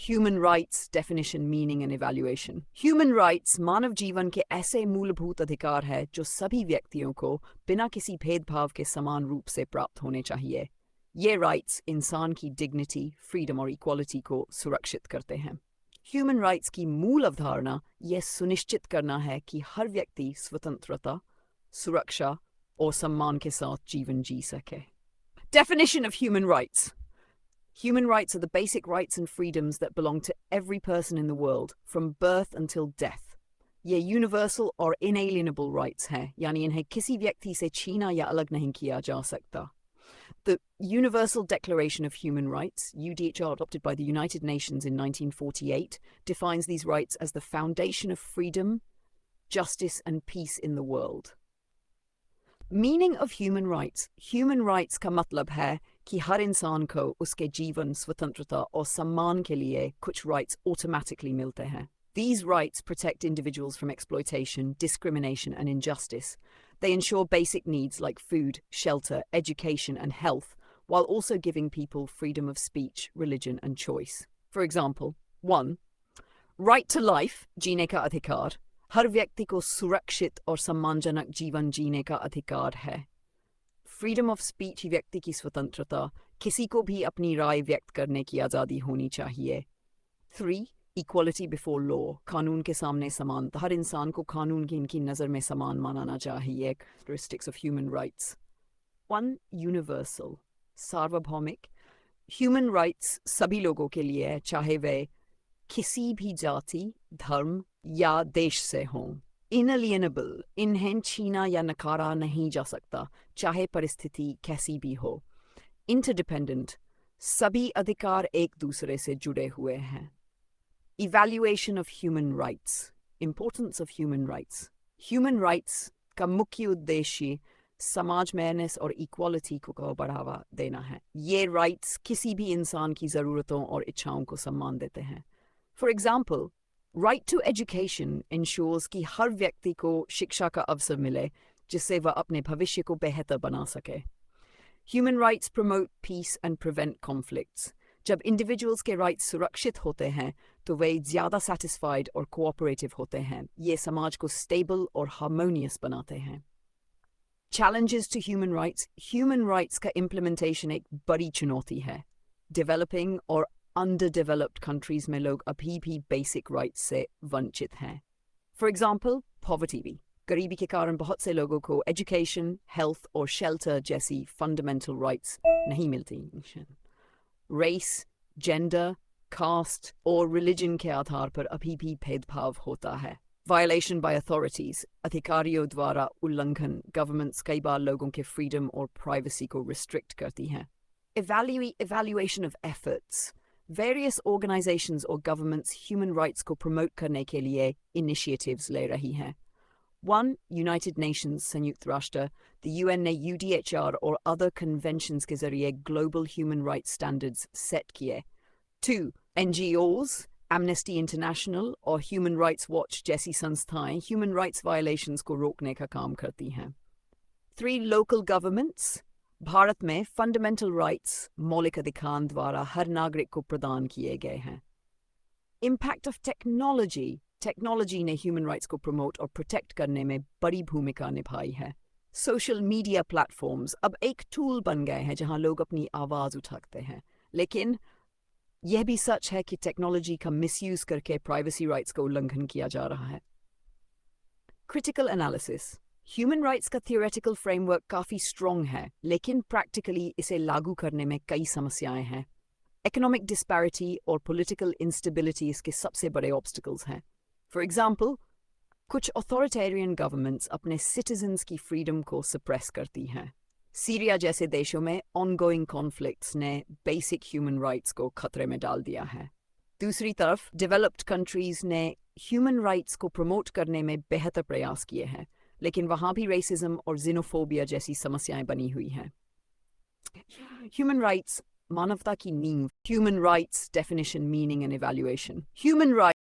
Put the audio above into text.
Human rights definition, meaning and evaluation. Human rights मानव जीवन के ऐसे मूलभूत अधिकार है जो सभी व्यक्तियों को बिना किसी भेदभाव के समान रूप से प्राप्त होने चाहिए। ये राइट्स इंसान की डिग्निटी, फ्रीडम और इक्वालिटी को सुरक्षित करते हैं। ह्यूमन राइट्स की मूल अवधारणा यह सुनिश्चित करना है कि हर व्यक्ति स्वतंत्रता, सुरक्षा और सम्मान के साथ जीवन जी सके। Definition of human rights. Human rights are the basic rights and freedoms that belong to every person in the world, from birth until death. ये universal और inalienable rights हैं, यानी इन्हें किसी व्यक्ति से छीना या अलग नहीं किया जा सकता। The Universal Declaration of Human Rights, UDHR, adopted by the United Nations in 1948, defines these rights as the foundation of freedom, justice and peace in the world. Meaning of human rights. Human rights का मतलब है कि हर इंसान को उसके जीवन, स्वतंत्रता और सम्मान के लिए कुछ rights automatically मिलते हैं. These rights protect individuals from exploitation, discrimination and injustice. They ensure basic needs like food, shelter, education and health, while also giving people freedom of speech, religion and choice. For example, 1. Right to life, जीने का अधिकार. हर व्यक्ति को सुरक्षित और सम्मानजनक जीवन जीने का अधिकार है। फ्रीडम ऑफ स्पीच, व्यक्ति की स्वतंत्रता, किसी को भी अपनी राय व्यक्त करने की आज़ादी होनी चाहिए। 3. इक्वालिटी बिफोर लॉ, कानून के सामने समानता, हर इंसान को कानून की इनकी नज़र में समान मानना चाहिए। Characteristics of human rights. 1. Universal, सार्वभौमिक। ह्यूमन राइट्स सभी लोगों के लिए है, चाहे वे किसी भी जाति, धर्म या देश से हों। इनएलिएनेबल, इन्हें छीना या नकारा नहीं जा सकता, चाहे परिस्थिति कैसी भी हो। इंटरडिपेंडेंट, सभी अधिकार एक दूसरे से जुड़े हुए हैं। Evaluation of human rights, importance of human rights. Human rights का मुख्य उद्देश्य समाज में फेयरनेस और इक्वालिटी को बढ़ावा देना है। ये राइट्स किसी भी इंसान की ज़रूरतों और इच्छाओं को सम्मान देते हैं। For example, right to education ensures कि हर व्यक्ति को शिक्षा का अवसर मिले जिससे वह अपने भविष्य को बेहतर बना सके। Human rights promote peace and prevent conflicts. जब individuals के rights सुरक्षित होते हैं तो वे ज़्यादा satisfied और cooperative होते हैं। ये समाज को stable और harmonious बनाते हैं। Challenges to human rights. Human rights का implementation एक बड़ी चुनौती है। Developing और underdeveloped countries में लोग अभी भी basic rights से वंचित हैं। For example, poverty भी। गरीबी के कारण बहुत से लोगों को education, health और shelter जैसी fundamental rights नहीं मिलती। Race, gender, caste और religion के आधार पर अभी भी भेदभाव होता है। Violation by authorities, अधिकारियों द्वारा उल्लंघन, governments कई बार लोगों के freedom और privacy को restrict करती हैं। Evaluation of efforts. Various organizations or governments human rights को promote करने के लिए initiatives ले रही हैं। 1. United Nations, संयुक्त राष्ट्र, the UN ने UDHR और other conventions के जरिए global human rights standards set किए। 2. NGOs, Amnesty International और Human Rights Watch जैसी संस्थाएं human rights violations को रोकने का काम करती हैं। 3. Local governments, भारत में फंडामेंटल राइट्स मौलिक अधिकार द्वारा हर नागरिक को प्रदान किए गए हैं। इम्पैक्ट ऑफ टेक्नोलॉजी, टेक्नोलॉजी ने ह्यूमन राइट्स को प्रमोट और प्रोटेक्ट करने में बड़ी भूमिका निभाई है। सोशल मीडिया प्लेटफॉर्म्स अब एक टूल बन गए हैं जहां लोग अपनी आवाज़ उठाते हैं, लेकिन यह भी सच है कि टेक्नोलॉजी का मिसयूज करके प्राइवेसी राइट्स का उल्लंघन किया जा रहा है। क्रिटिकल एनालिसिस, ह्यूमन राइट्स का थियोरेटिकल फ्रेमवर्क काफ़ी स्ट्रॉन्ग है, लेकिन प्रैक्टिकली इसे लागू करने में कई समस्याएं हैं। इकोनॉमिक डिस्पैरिटी और पॉलिटिकल इंस्टेबिलिटी इसके सबसे बड़े ऑब्स्टिकल्स हैं। फॉर एग्जांपल, कुछ अथॉरिटेरियन गवर्नमेंट्स अपने सिटीजन्स की फ्रीडम को सप्रेस करती हैं। सीरिया जैसे देशों में ऑनगोइंग कॉन्फ्लिक्ट्स ने बेसिक ह्यूमन राइट्स को खतरे में डाल दिया है। दूसरी तरफ डेवलप्ड कंट्रीज ने ह्यूमन राइट्स को प्रमोट करने में बेहतर प्रयास किए हैं, लेकिन वहाँ भी रेसिज्म और xenophobia जैसी समस्याएं बनी हुई हैं। ह्यूमन राइट्स मानवता की नींव। Human rights definition, meaning and evaluation. Human rights